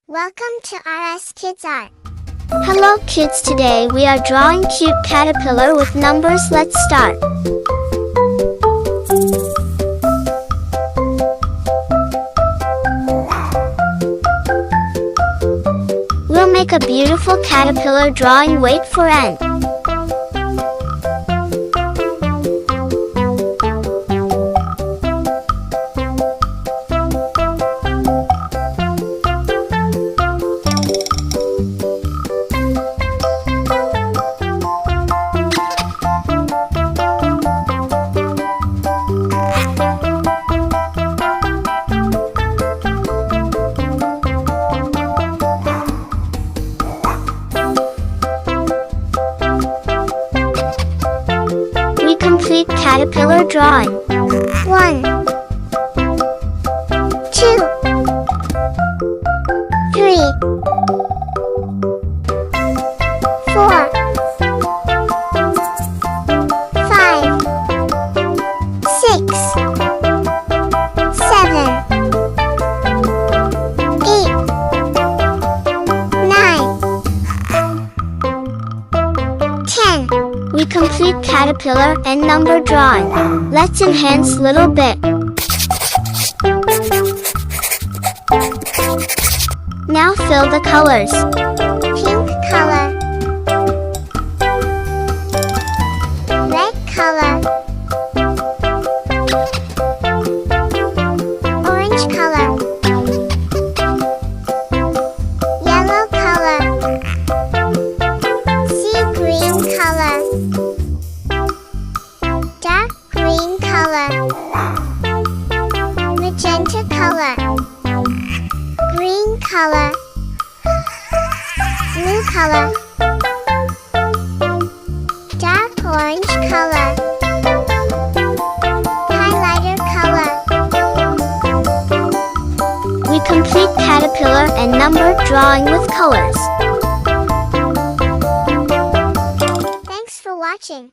Welcome to RS Kids Art. Hello kids, today we are drawing cute caterpillar with numbers. Let's start. We'll make a beautiful caterpillar drawing. Wait for end. Complete caterpillar drawing. 1, 2, 3, 4, 5, 6, 7, 8, 9, 10. We complete caterpillar and number drawing. Let's enhance little bit. Now fill the colors. Pink color, red color, orange color, yellow color, sea green color, dark green color, magenta color, green color, blue color, dark orange color, highlighter color. We complete caterpillar and number drawing with colors. Thanks for watching.